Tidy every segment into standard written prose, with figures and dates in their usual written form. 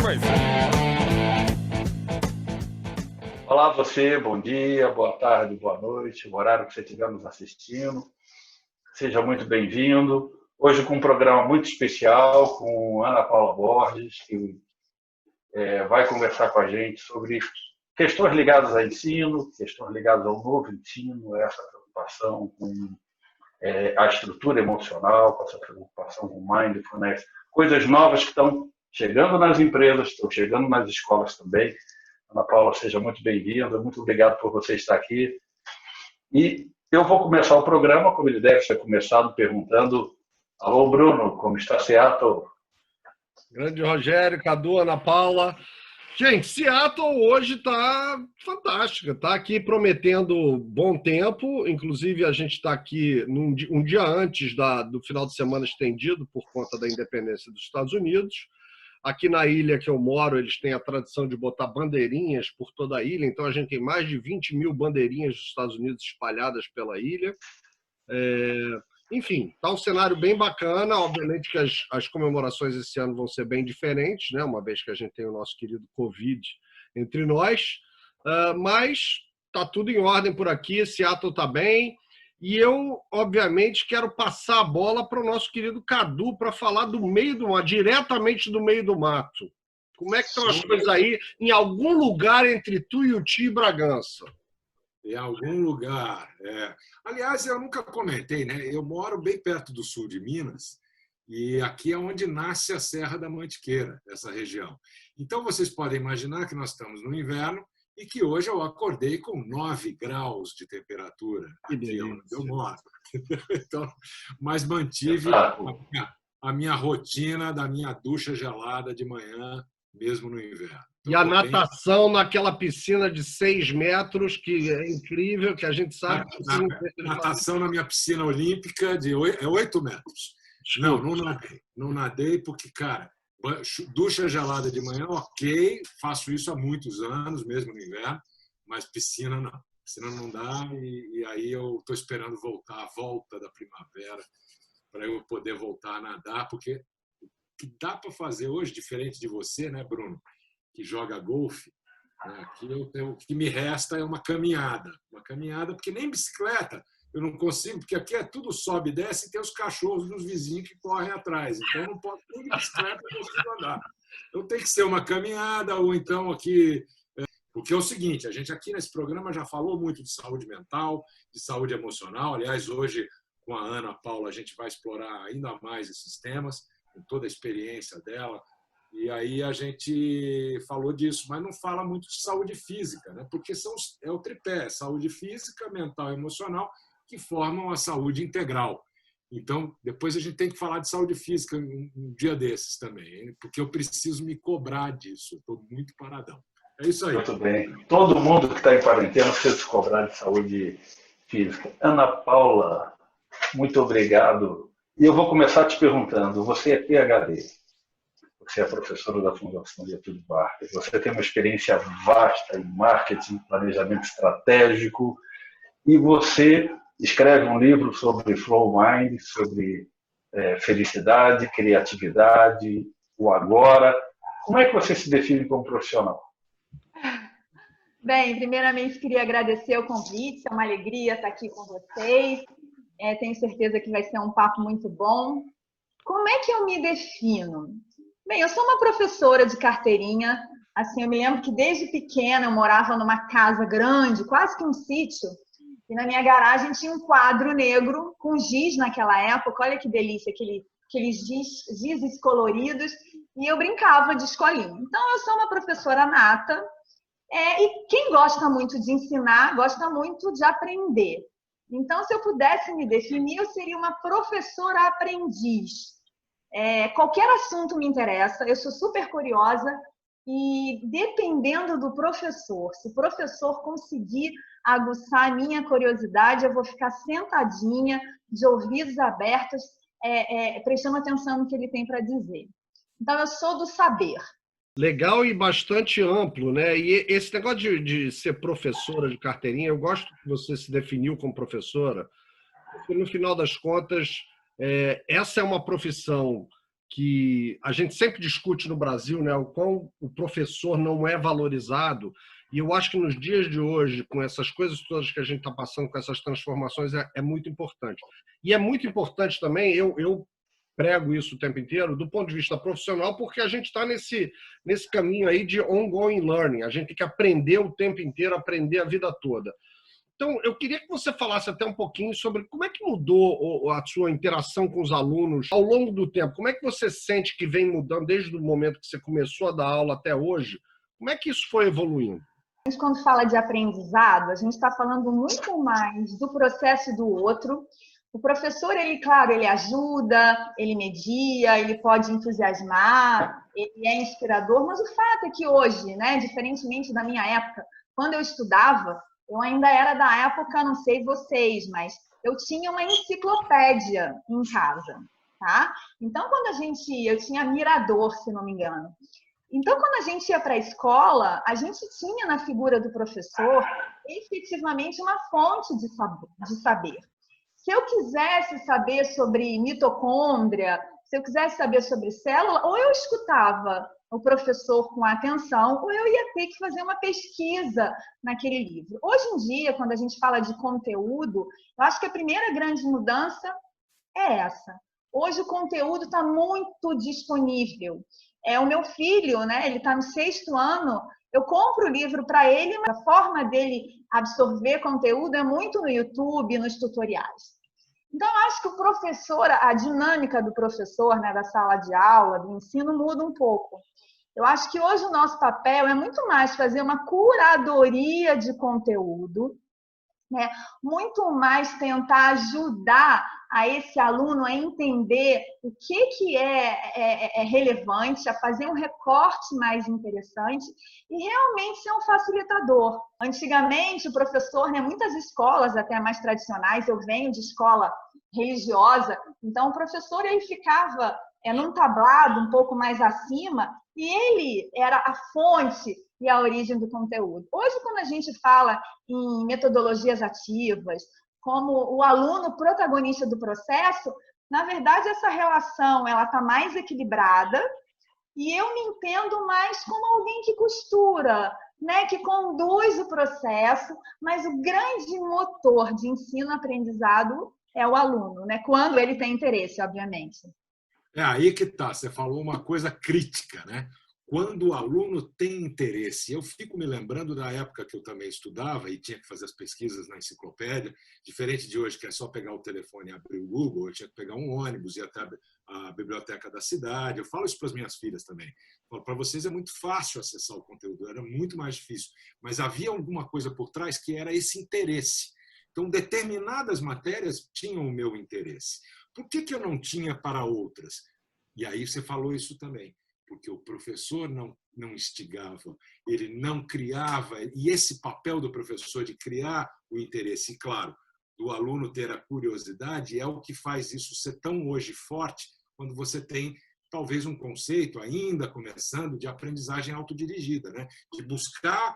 crazy. Olá você, bom dia, boa tarde, boa noite, o horário que você estiver nos assistindo. Seja muito bem-vindo. Hoje com um programa muito especial com Ana Paula Borges, que vai conversar com a gente sobre questões ligadas a ensino, questões ligadas ao novo ensino, essa preocupação com a estrutura emocional, com essa preocupação com mindfulness, coisas novas que estão chegando nas empresas, estão chegando nas escolas também. Ana Paula, seja muito bem-vinda, muito obrigado por você estar aqui. E eu vou começar o programa, como ele deve ser começado, perguntando: alô, Bruno, como está Seattle? Grande Rogério, Cadu, Ana Paula. Gente, Seattle hoje está fantástica, está aqui prometendo bom tempo, inclusive a gente está aqui um dia antes do final de semana estendido por conta da independência dos Estados Unidos. Aqui na ilha que eu moro, eles têm a tradição de botar bandeirinhas por toda a ilha, então a gente tem mais de 20 mil bandeirinhas dos Estados Unidos espalhadas pela ilha. Enfim, está um cenário bem bacana. Obviamente que as comemorações esse ano vão ser bem diferentes, né? Uma vez que a gente tem o nosso querido Covid entre nós, mas está tudo em ordem por aqui, Seattle está bem. E eu, obviamente, quero passar a bola para o nosso querido Cadu para falar do meio do mato, diretamente do meio do mato. Como é que estão as coisas aí, em algum lugar entre Tuiuti e Bragança? Em algum lugar. Aliás, eu nunca comentei, né? Eu moro bem perto do sul de Minas e aqui é onde nasce a Serra da Mantiqueira, essa região. Então, vocês podem imaginar que nós estamos no inverno e que hoje eu acordei com 9 graus de temperatura aqui onde eu moro. Então, mas mantive a minha rotina da minha ducha gelada de manhã, mesmo no inverno. E a natação naquela piscina de 6 metros, que é incrível, que a gente sabe... Natação na minha piscina olímpica de 8 metros. Não nadei porque, cara, ducha gelada de manhã, ok, faço isso há muitos anos, mesmo no inverno, mas piscina não. Piscina não dá e aí eu estou esperando voltar, a volta da primavera, para eu poder voltar a nadar, porque o que dá para fazer hoje, diferente de você, né, Bruno, que joga golfe, né? O que me resta é uma caminhada, porque nem bicicleta eu não consigo, porque aqui é tudo sobe e desce e tem os cachorros dos vizinhos que correm atrás, então eu não posso nem de bicicleta eu consigo andar. Então tem que ser uma caminhada ou então aqui, porque é o seguinte, a gente aqui nesse programa já falou muito de saúde mental, de saúde emocional, aliás hoje com a Ana Paula a gente vai explorar ainda mais esses temas, com toda a experiência dela. E aí a gente falou disso, mas não fala muito de saúde física, né? Porque é o tripé, saúde física, mental e emocional, que formam a saúde integral. Então, depois a gente tem que falar de saúde física um dia desses também, porque eu preciso me cobrar disso, estou muito paradão. É isso aí. Muito bem. Todo mundo que está em quarentena precisa se cobrar de saúde física. Ana Paula, muito obrigado. E eu vou começar te perguntando, você é PhD? Você é professora da Fundação Getúlio Vargas. Você tem uma experiência vasta em marketing, planejamento estratégico, e você escreve um livro sobre flow mind, sobre felicidade, criatividade, o agora. Como é que você se define como profissional? Bem, primeiramente queria agradecer o convite, é uma alegria estar aqui com vocês. Tenho certeza que vai ser um papo muito bom. Como é que eu me defino? Bem, eu sou uma professora de carteirinha, assim, eu me lembro que desde pequena eu morava numa casa grande, quase que um sítio, e na minha garagem tinha um quadro negro com giz naquela época, olha que delícia, aqueles gizes coloridos, e eu brincava de escolinha. Então, eu sou uma professora nata, e quem gosta muito de ensinar, gosta muito de aprender. Então, se eu pudesse me definir, eu seria uma professora aprendiz. Qualquer assunto me interessa, eu sou super curiosa e dependendo do professor, se o professor conseguir aguçar a minha curiosidade, eu vou ficar sentadinha, de ouvidos abertos, prestando atenção no que ele tem para dizer. Então, eu sou do saber. Legal e bastante amplo, né? E esse negócio de ser professora de carteirinha, eu gosto que você se definiu como professora, porque no final das contas, essa é uma profissão que a gente sempre discute no Brasil, né, o quão o professor não é valorizado. E eu acho que nos dias de hoje, com essas coisas todas que a gente está passando, com essas transformações, é muito importante. E é muito importante também, eu prego isso o tempo inteiro, do ponto de vista profissional, porque a gente está nesse caminho aí de ongoing learning. A gente tem que aprender o tempo inteiro, aprender a vida toda. Então, eu queria que você falasse até um pouquinho sobre como é que mudou a sua interação com os alunos ao longo do tempo. Como é que você sente que vem mudando desde o momento que você começou a dar aula até hoje? Como é que isso foi evoluindo? A gente, quando fala de aprendizado, a gente está falando muito mais do processo do outro. O professor, ele, claro, ele ajuda, ele media, ele pode entusiasmar, ele é inspirador, mas o fato é que hoje, né, diferentemente da minha época, quando eu estudava, eu ainda era da época, não sei vocês, mas eu tinha uma enciclopédia em casa, tá? Então, eu tinha Mirador, se não me engano. Então, quando a gente ia para a escola, a gente tinha na figura do professor efetivamente uma fonte de saber. Se eu quisesse saber sobre mitocôndria, se eu quisesse saber sobre célula, ou eu escutava o professor com atenção, ou eu ia ter que fazer uma pesquisa naquele livro. Hoje em dia, quando a gente fala de conteúdo, eu acho que a primeira grande mudança é essa. Hoje o conteúdo está muito disponível. O meu filho, né, ele está no 6º ano, eu compro o livro para ele, mas a forma dele absorver conteúdo é muito no YouTube, nos tutoriais. Então, eu acho que o professor, a dinâmica do professor, né, da sala de aula, do ensino, muda um pouco. Eu acho que hoje o nosso papel é muito mais fazer uma curadoria de conteúdo, né? Muito mais tentar ajudar a esse aluno a entender o que é relevante, a fazer um recorte mais interessante e realmente ser um facilitador. Antigamente, o professor, né, muitas escolas até mais tradicionais, eu venho de escola religiosa, então o professor ele ficava num tablado um pouco mais acima e ele era a fonte e a origem do conteúdo. Hoje, quando a gente fala em metodologias ativas, como o aluno protagonista do processo, na verdade, essa relação ela está mais equilibrada e eu me entendo mais como alguém que costura, né, que conduz o processo, mas o grande motor de ensino-aprendizado é o aluno, né, quando ele tem interesse, obviamente. É aí que tá. Você falou uma coisa crítica, né? Quando o aluno tem interesse. Eu fico me lembrando da época que eu também estudava e tinha que fazer as pesquisas na enciclopédia, diferente de hoje, que é só pegar o telefone e abrir o Google, eu tinha que pegar um ônibus, ir até a biblioteca da cidade. Eu falo isso para as minhas filhas também. Para vocês é muito fácil acessar o conteúdo, era muito mais difícil. Mas havia alguma coisa por trás que era esse interesse. Então, determinadas matérias tinham o meu interesse. Por que eu não tinha para outras? E aí você falou isso também. Porque o professor não instigava, ele não criava, e esse papel do professor de criar o interesse, e claro, do aluno ter a curiosidade, é o que faz isso ser tão hoje forte, quando você tem talvez um conceito ainda começando de aprendizagem autodirigida, né? De buscar o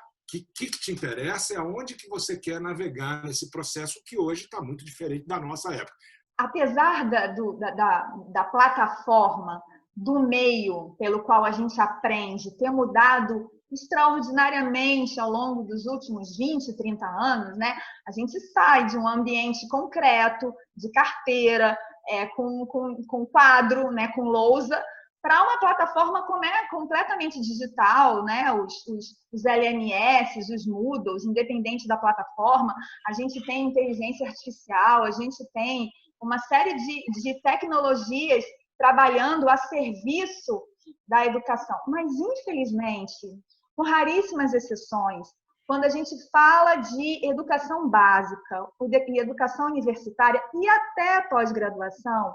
que te interessa, é aonde que você quer navegar nesse processo que hoje está muito diferente da nossa época. Apesar da plataforma, do meio pelo qual a gente aprende ter mudado extraordinariamente ao longo dos últimos 20, 30 anos, né? A gente sai de um ambiente concreto, de carteira, com quadro, né? Com lousa, para uma plataforma completamente digital, né? Os LMS, os Moodles, independente da plataforma, a gente tem inteligência artificial, a gente tem uma série de tecnologias trabalhando a serviço da educação. Mas, infelizmente, com raríssimas exceções, quando a gente fala de educação básica, de educação universitária e até pós-graduação,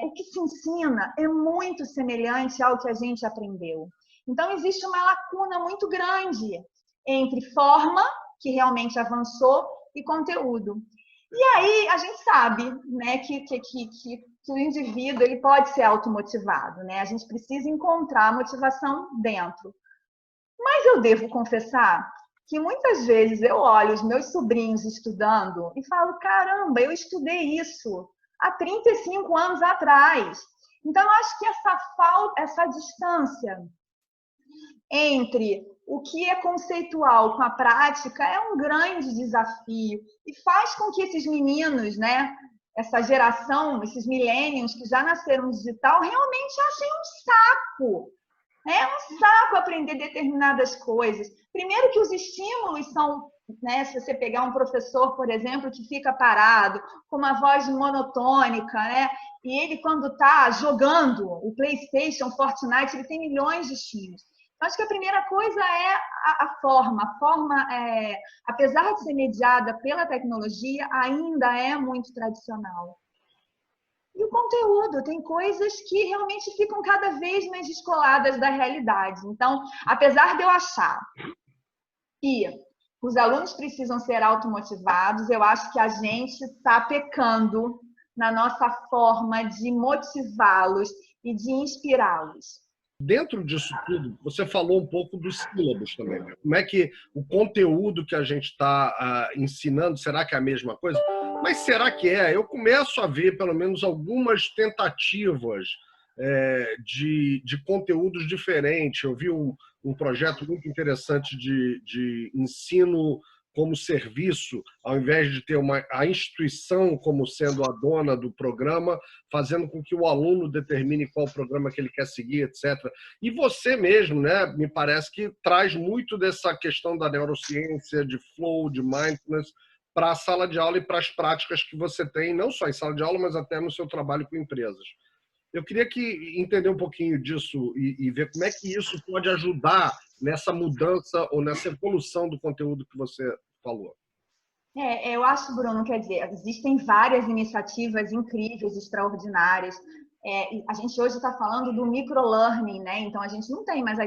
o que se ensina é muito semelhante ao que a gente aprendeu. Então, existe uma lacuna muito grande entre forma, que realmente avançou, e conteúdo. E aí, a gente sabe, né, que o indivíduo ele pode ser automotivado, né? A gente precisa encontrar a motivação dentro. Mas eu devo confessar que muitas vezes eu olho os meus sobrinhos estudando e falo, caramba, eu estudei isso há 35 anos atrás. Então, eu acho que essa distância entre o que é conceitual com a prática é um grande desafio e faz com que esses meninos, né, essa geração, esses millennials que já nasceram no digital, realmente achem um saco. É um saco aprender determinadas coisas. Primeiro que os estímulos são, né, se você pegar um professor, por exemplo, que fica parado, com uma voz monotônica, né, e ele, quando está jogando o PlayStation, Fortnite, ele tem milhões de estímulos. Acho que a primeira coisa é a forma. A forma, apesar de ser mediada pela tecnologia, ainda é muito tradicional. E o conteúdo, tem coisas que realmente ficam cada vez mais descoladas da realidade. Então, apesar de eu achar que os alunos precisam ser automotivados, eu acho que a gente está pecando na nossa forma de motivá-los e de inspirá-los. Dentro disso tudo, você falou um pouco dos sílabos também. Né? Como é que o conteúdo que a gente está ensinando, será que é a mesma coisa? Mas será que é? Eu começo a ver, pelo menos, algumas tentativas de conteúdos diferentes. Eu vi um projeto muito interessante de ensino como serviço, ao invés de ter a instituição como sendo a dona do programa, fazendo com que o aluno determine qual programa que ele quer seguir, etc. E você mesmo, né, me parece que traz muito dessa questão da neurociência, de flow, de mindfulness, para a sala de aula e para as práticas que você tem, não só em sala de aula, mas até no seu trabalho com empresas. Eu queria entender um pouquinho disso e ver como é que isso pode ajudar nessa mudança ou nessa evolução do conteúdo que você falou. Eu acho, Bruno, quer dizer, existem várias iniciativas incríveis, extraordinárias. A gente hoje está falando do microlearning, né? Então, a gente não tem mais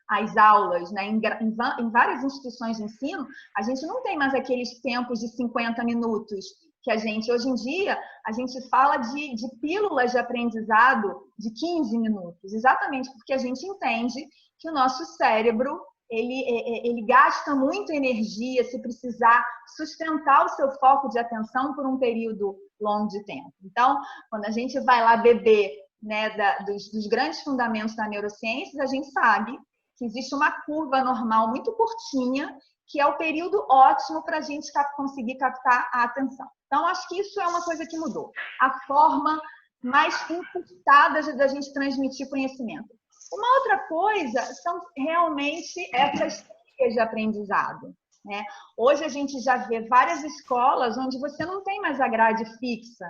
as aulas, né? Em várias instituições de ensino, a gente não tem mais aqueles tempos de 50 minutos que hoje em dia, a gente fala de pílulas de aprendizado de 15 minutos, exatamente porque a gente entende que o nosso cérebro, ele gasta muita energia se precisar sustentar o seu foco de atenção por um período longo de tempo. Então, quando a gente vai lá beber, né, dos grandes fundamentos da neurociência, a gente sabe que existe uma curva normal muito curtinha, que é o período ótimo para a gente conseguir captar a atenção. Então, acho que isso é uma coisa que mudou. A forma mais encurtada da gente transmitir conhecimento. Uma outra coisa são realmente essas trilhas de aprendizado. Né? Hoje a gente já vê várias escolas onde você não tem mais a grade fixa.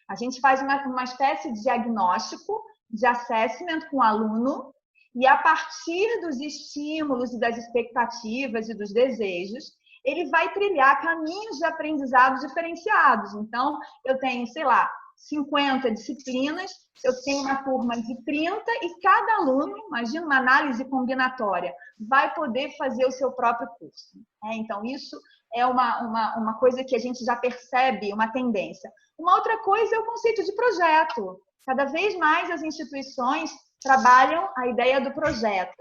A gente faz uma espécie de diagnóstico, de assessment com o aluno, e a partir dos estímulos e das expectativas e dos desejos, ele vai trilhar caminhos de aprendizado diferenciados. Então, eu tenho, sei lá, 50 disciplinas, eu tenho uma turma de 30 e cada aluno, imagina uma análise combinatória, vai poder fazer o seu próprio curso. Então, isso é uma coisa que a gente já percebe, uma tendência. Uma outra coisa é o conceito de projeto. Cada vez mais as instituições trabalham a ideia do projeto.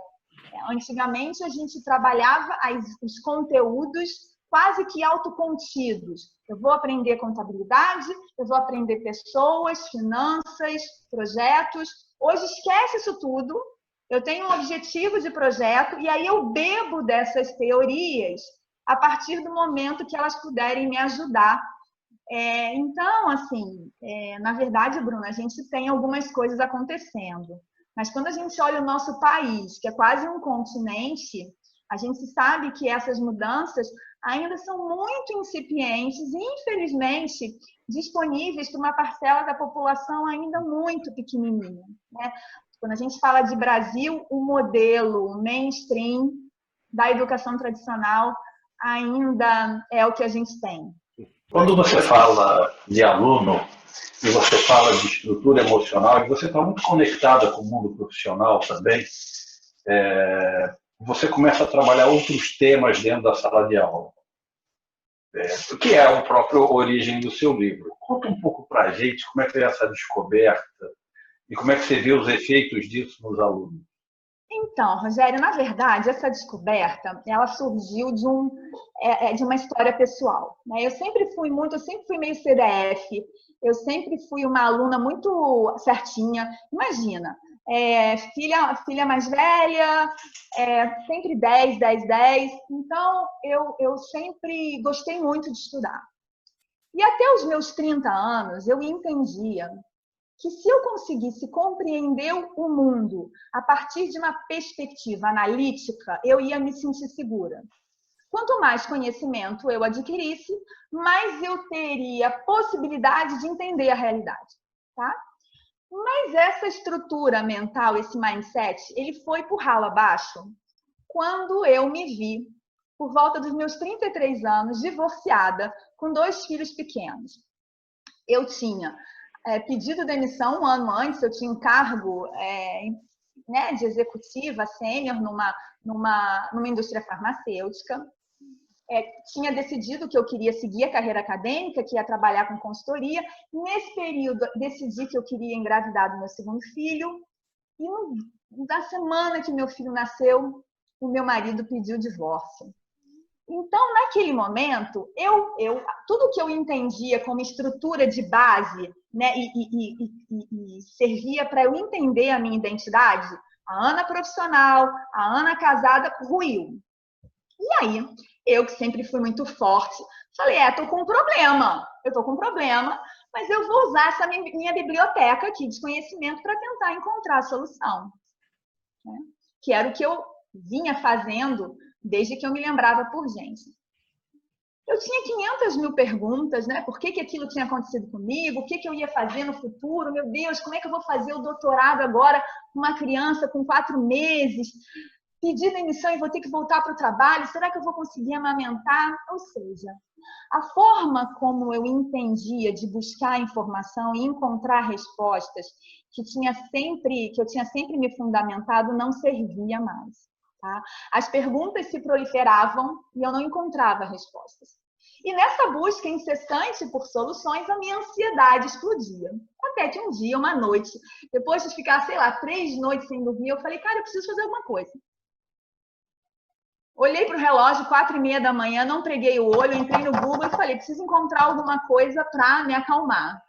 Antigamente, a gente trabalhava os conteúdos quase que autocontidos. Eu vou aprender contabilidade, eu vou aprender pessoas, finanças, projetos. Hoje, esquece isso tudo. Eu tenho um objetivo de projeto e aí eu bebo dessas teorias a partir do momento que elas puderem me ajudar. Então, assim, na verdade, Bruno, a gente tem algumas coisas acontecendo. Mas quando a gente olha o nosso país, que é quase um continente, a gente sabe que essas mudanças ainda são muito incipientes e, infelizmente, disponíveis para uma parcela da população ainda muito pequenininha. Né? Quando a gente fala de Brasil, o modelo mainstream da educação tradicional ainda é o que a gente tem. Quando você fala de aluno e você fala de estrutura emocional, e você está muito conectada com o mundo profissional também, você começa a trabalhar outros temas dentro da sala de aula, que é a própria origem do seu livro. Conta um pouco para a gente como é que é essa descoberta e como é que você vê os efeitos disso nos alunos. Então, Rogério, na verdade, essa descoberta, ela surgiu de uma história pessoal, né? Eu sempre fui meio CDF, eu sempre fui uma aluna muito certinha. Imagina, filha mais velha, sempre 10, 10, 10. Então, eu sempre gostei muito de estudar. E até os meus 30 anos, eu entendia que se eu conseguisse compreender o mundo a partir de uma perspectiva analítica, eu ia me sentir segura. Quanto mais conhecimento eu adquirisse, mais eu teria possibilidade de entender a realidade, tá? Mas essa estrutura mental, esse mindset, ele foi por ralo abaixo quando eu me vi, por volta dos meus 33 anos, divorciada, com 2 filhos pequenos. Eu tinha pedido demissão um ano antes, eu tinha um cargo de executiva sênior numa indústria farmacêutica. Tinha decidido que eu queria seguir a carreira acadêmica, que ia trabalhar com consultoria. Nesse período, decidi que eu queria engravidar do meu segundo filho. E na semana que meu filho nasceu, o meu marido pediu o divórcio. Então, naquele momento, tudo que eu entendia como estrutura de base, né, e servia para eu entender a minha identidade, a Ana profissional, a Ana casada, ruiu. E aí, eu que sempre fui muito forte, falei, eu tô com um problema, mas eu vou usar essa minha biblioteca aqui de conhecimento para tentar encontrar a solução. Né? Que era o que eu vinha fazendo desde que eu me lembrava por gente. Eu tinha 500 mil perguntas, né? Por que aquilo tinha acontecido comigo? O que eu ia fazer no futuro? Meu Deus, como é que eu vou fazer o doutorado agora com uma criança com 4 meses? Pedir demissão e vou ter que voltar para o trabalho? Será que eu vou conseguir amamentar? Ou seja, a forma como eu entendia de buscar informação e encontrar respostas que eu tinha sempre me fundamentado não servia mais. Tá? As perguntas se proliferavam e eu não encontrava respostas. E nessa busca incessante por soluções, a minha ansiedade explodia. Até que um dia, uma noite, depois de ficar, 3 noites sem dormir, eu falei, cara, eu preciso fazer alguma coisa. Olhei para o relógio, 4h30 da manhã, não preguei o olho, entrei no Google e falei, preciso encontrar alguma coisa para me acalmar.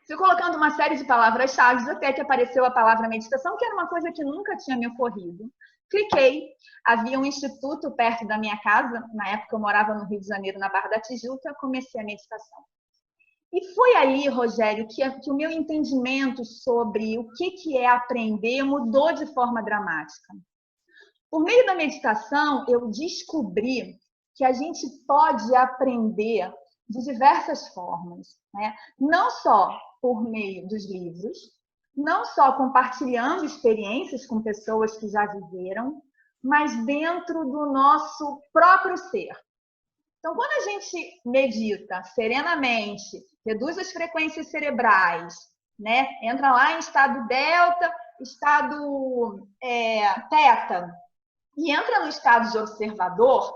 Fui colocando uma série de palavras-chave até que apareceu a palavra meditação, que era uma coisa que nunca tinha me ocorrido. Cliquei, havia um instituto perto da minha casa, na época eu morava no Rio de Janeiro, na Barra da Tijuca, comecei a meditação. E foi ali, Rogério, que o meu entendimento sobre o que é aprender mudou de forma dramática. Por meio da meditação, eu descobri que a gente pode aprender de diversas formas, né? Não só por meio dos livros, não só compartilhando experiências com pessoas que já viveram, mas dentro do nosso próprio ser. Então, quando a gente medita serenamente, reduz as frequências cerebrais, né? Entra lá em estado delta, estado teta, e entra no estado de observador,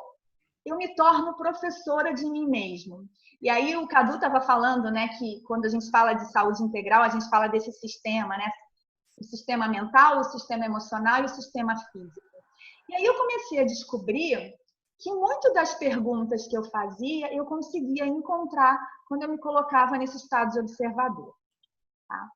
eu me torno professora de mim mesmo. E aí o Cadu estava falando, né, que quando a gente fala de saúde integral, a gente fala desse sistema, né? O sistema mental, o sistema emocional e o sistema físico. E aí eu comecei a descobrir que muitas das perguntas que eu fazia, eu conseguia encontrar quando eu me colocava nesse estado de observador. Tá?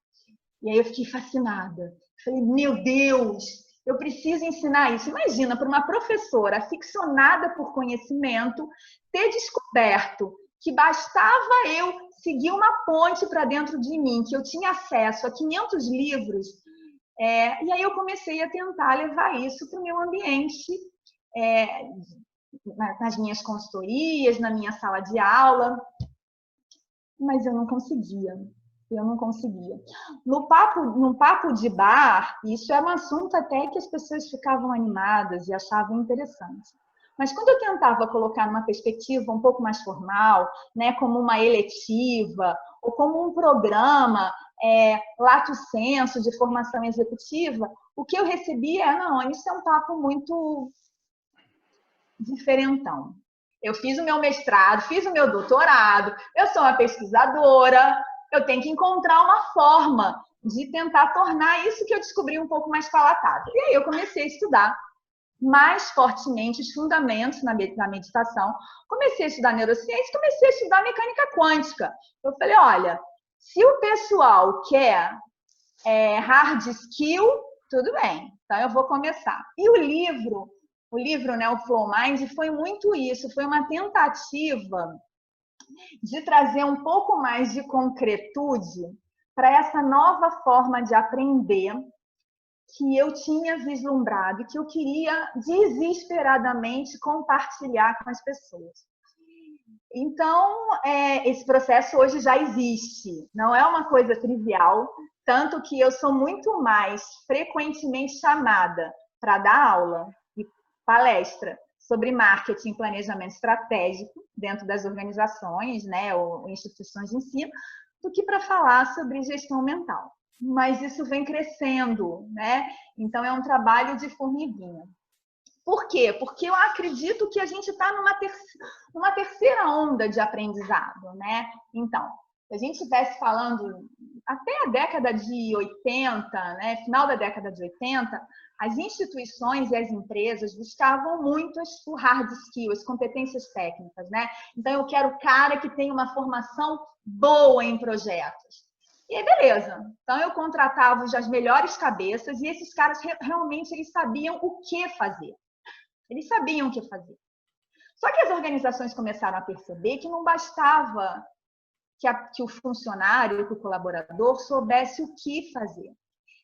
E aí eu fiquei fascinada. Falei, meu Deus, eu preciso ensinar isso. Imagina, para uma professora aficionada por conhecimento, ter descoberto que bastava eu seguir uma ponte para dentro de mim, que eu tinha acesso a 500 livros. E aí eu comecei a tentar levar isso para o meu ambiente, nas minhas consultorias, na minha sala de aula, mas eu não conseguia. No papo de bar, isso era um assunto até que as pessoas ficavam animadas e achavam interessante. Mas quando eu tentava colocar numa perspectiva um pouco mais formal, né, como uma eletiva, ou como um programa lato sensu de formação executiva, o que eu recebia não, isso é um papo muito diferentão. Eu fiz o meu mestrado, fiz o meu doutorado, eu sou uma pesquisadora, eu tenho que encontrar uma forma de tentar tornar isso que eu descobri um pouco mais palatável. E aí eu comecei a estudar mais fortemente os fundamentos da meditação, comecei a estudar neurociência, comecei a estudar mecânica quântica. Eu falei, olha, se o pessoal quer hard skill, tudo bem, então eu vou começar. E o livro, né, o Flow Mind, foi muito isso, foi uma tentativa de trazer um pouco mais de concretude para essa nova forma de aprender que eu tinha vislumbrado e que eu queria desesperadamente compartilhar com as pessoas. Então, esse processo hoje já existe, não é uma coisa trivial, tanto que eu sou muito mais frequentemente chamada para dar aula e palestra sobre marketing e planejamento estratégico dentro das organizações, né, ou instituições de ensino, do que para falar sobre gestão mental. Mas isso vem crescendo, né? Então, é um trabalho de formiguinha. Por quê? Porque eu acredito que a gente está numa terceira onda de aprendizado, né? Então, se a gente estivesse falando até a década de 80, né? Final da década de 80, as instituições e as empresas buscavam muito o hard skills, as competências técnicas, né? Então, eu quero o cara que tem uma formação boa em projetos. E aí, beleza. Então, eu contratava as melhores cabeças e esses caras realmente eles sabiam o que fazer. Eles sabiam o que fazer. Só que as organizações começaram a perceber que não bastava que o funcionário, que o colaborador soubesse o que fazer.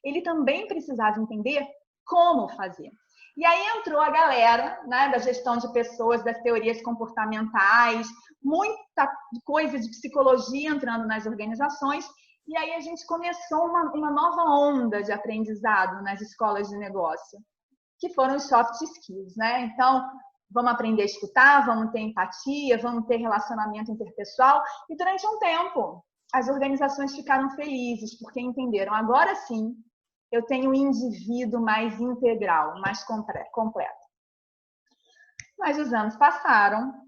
Ele também precisava entender como fazer. E aí entrou a galera, né, da gestão de pessoas, das teorias comportamentais, muita coisa de psicologia entrando nas organizações. E aí a gente começou uma nova onda de aprendizado nas escolas de negócio, que foram os soft skills, né? Então, vamos aprender a escutar, vamos ter empatia, vamos ter relacionamento interpessoal. E durante um tempo, as organizações ficaram felizes, porque entenderam, agora sim, eu tenho um indivíduo mais integral, mais completo. Mas os anos passaram,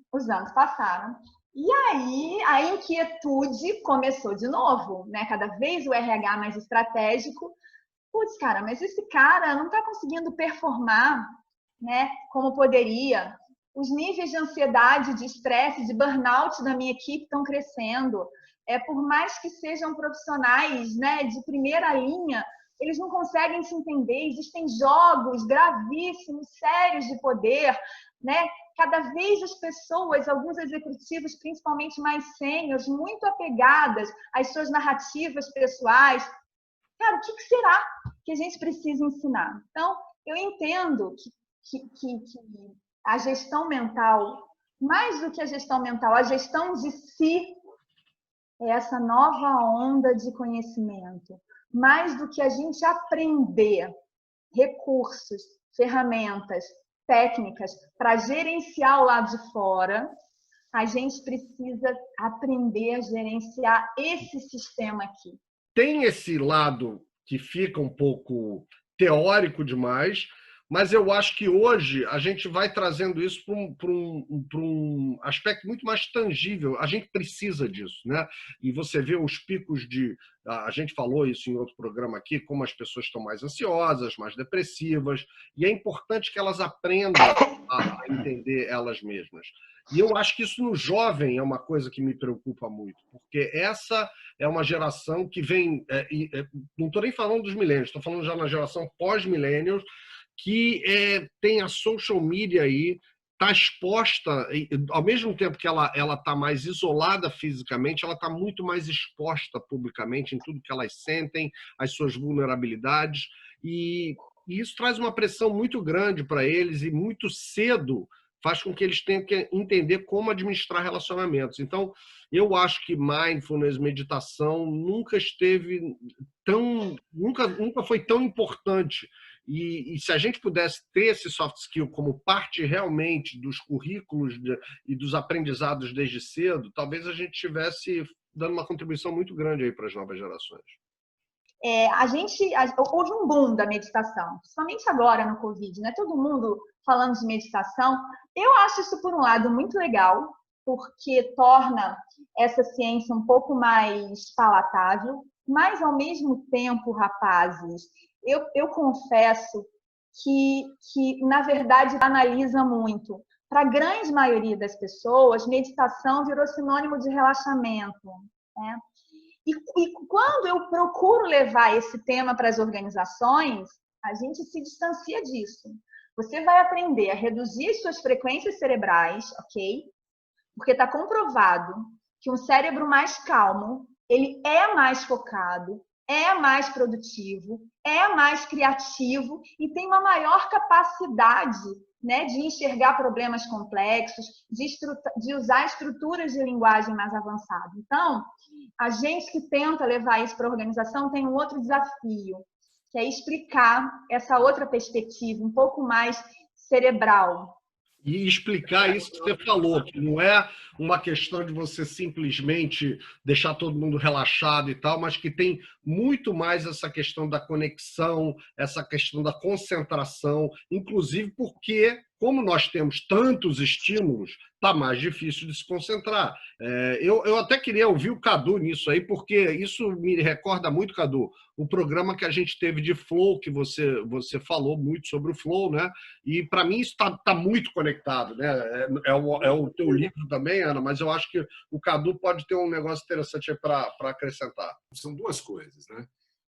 e aí a inquietude começou de novo, né? Cada vez o RH mais estratégico. Putz, cara, mas esse cara não está conseguindo performar, né, como poderia. Os níveis de ansiedade, de estresse, de burnout da minha equipe estão crescendo. Por mais que sejam profissionais, né, de primeira linha, eles não conseguem se entender. Existem jogos gravíssimos, sérios de poder, né? Cada vez as pessoas, alguns executivos, principalmente mais sêniores, muito apegadas às suas narrativas pessoais. Cara, o que será que a gente precisa ensinar? Então, eu entendo que a gestão mental, mais do que a gestão mental, a gestão de si é essa nova onda de conhecimento. Mais do que a gente aprender recursos, ferramentas, técnicas para gerenciar o lado de fora, a gente precisa aprender a gerenciar esse sistema aqui. Tem esse lado que fica um pouco teórico demais, mas eu acho que hoje a gente vai trazendo isso para um aspecto muito mais tangível. A gente precisa disso, né? E você vê os picos de... A gente falou isso em outro programa aqui, como as pessoas estão mais ansiosas, mais depressivas, e é importante que elas aprendam a entender elas mesmas. E eu acho que isso no jovem é uma coisa que me preocupa muito, porque essa é uma geração que vem... não estou nem falando dos milênios, estou falando já na geração pós-milênios, que tem a social media aí, está exposta, ao mesmo tempo que ela está mais isolada fisicamente, ela está muito mais exposta publicamente em tudo que elas sentem, as suas vulnerabilidades, e isso traz uma pressão muito grande para eles e muito cedo faz com que eles tenham que entender como administrar relacionamentos. Então, eu acho que mindfulness, meditação, nunca foi tão importante. E se a gente pudesse ter esse soft skill como parte realmente dos currículos e dos aprendizados desde cedo, talvez a gente estivesse dando uma contribuição muito grande aí para as novas gerações. Houve um boom da meditação, principalmente agora no Covid, né? Todo mundo falando de meditação. Eu acho isso, por um lado, muito legal, porque torna essa ciência um pouco mais palatável. Mas, ao mesmo tempo, rapazes, eu confesso que, na verdade, analisa muito. Para a grande maioria das pessoas, meditação virou sinônimo de relaxamento, né? E quando eu procuro levar esse tema para as organizações, a gente se distancia disso. Você vai aprender a reduzir suas frequências cerebrais, ok? Porque está comprovado que um cérebro mais calmo, ele é mais focado, é mais produtivo, é mais criativo e tem uma maior capacidade, né, de enxergar problemas complexos, de usar estruturas de linguagem mais avançadas. Então, a gente que tenta levar isso para a organização tem um outro desafio, que é explicar essa outra perspectiva, um pouco mais cerebral. E explicar isso que você falou, que não é uma questão de você simplesmente deixar todo mundo relaxado e tal, mas que tem muito mais essa questão da conexão, essa questão da concentração, inclusive porque, como nós temos tantos estímulos, está mais difícil de se concentrar. Eu até queria ouvir o Cadu nisso aí, porque isso me recorda muito, Cadu, o programa que a gente teve de Flow, que você falou muito sobre o Flow, né? E para mim isso está muito conectado, né? É o teu livro também, Ana, mas eu acho que o Cadu pode ter um negócio interessante para acrescentar. São duas coisas, né?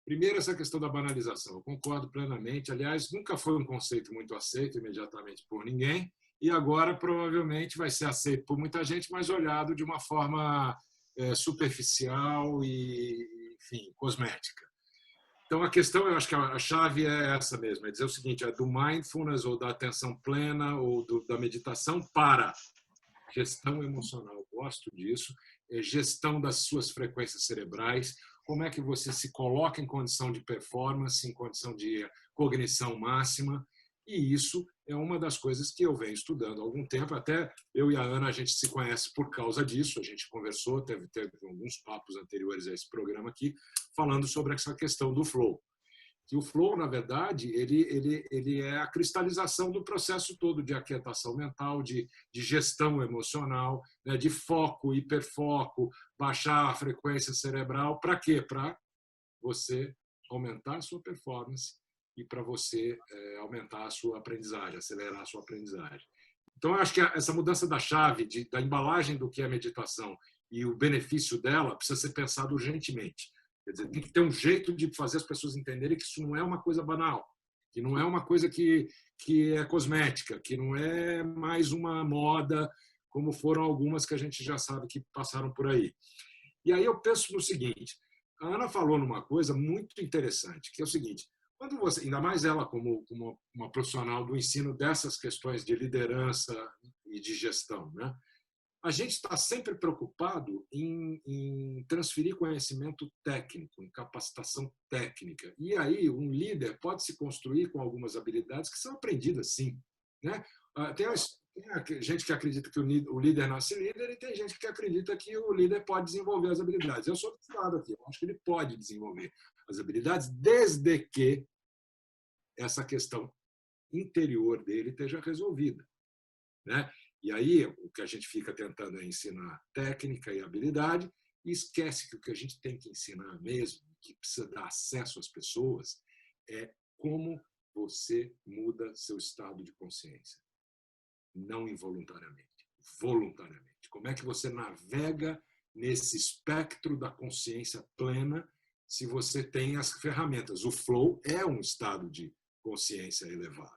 Primeiro, essa questão da banalização. Eu concordo plenamente. Aliás, nunca foi um conceito muito aceito imediatamente por ninguém e agora provavelmente vai ser aceito por muita gente, mas olhado de uma forma superficial e, enfim, cosmética. Então, a questão, eu acho que a chave é essa mesmo, é dizer o seguinte, é do mindfulness ou da atenção plena ou da meditação para gestão emocional. Eu gosto disso, gestão das suas frequências cerebrais, como é que você se coloca em condição de performance, em condição de cognição máxima, e isso é uma das coisas que eu venho estudando há algum tempo, até eu e a Ana, a gente se conhece por causa disso, a gente conversou, teve alguns papos anteriores a esse programa aqui, falando sobre essa questão do flow. Que o flow, na verdade, ele é a cristalização do processo todo de aquietação mental, de gestão emocional, né, de foco, hiperfoco, baixar a frequência cerebral. Para quê? Para você aumentar a sua performance e para você aumentar a sua aprendizagem, acelerar a sua aprendizagem. Então, eu acho que essa mudança da chave, da embalagem do que é meditação e o benefício dela precisa ser pensado urgentemente. Quer dizer, tem que ter um jeito de fazer as pessoas entenderem que isso não é uma coisa banal, que não é uma coisa que é cosmética, que não é mais uma moda, como foram algumas que a gente já sabe que passaram por aí. E aí eu penso no seguinte, a Ana falou numa coisa muito interessante, que é o seguinte, quando você, ainda mais ela como uma profissional do ensino dessas questões de liderança e de gestão, né? A gente está sempre preocupado em transferir conhecimento técnico, em capacitação técnica. E aí, um líder pode se construir com algumas habilidades que são aprendidas, sim. Né? Tem gente que acredita que o líder nasce líder e tem gente que acredita que o líder pode desenvolver as habilidades. Eu sou desse lado aqui. Eu acho que ele pode desenvolver as habilidades desde que essa questão interior dele esteja resolvida. Né? E aí, o que a gente fica tentando é ensinar técnica e habilidade e esquece que o que a gente tem que ensinar mesmo, que precisa dar acesso às pessoas, é como você muda seu estado de consciência. Não involuntariamente, voluntariamente. Como é que você navega nesse espectro da consciência plena se você tem as ferramentas? O flow é um estado de consciência elevado.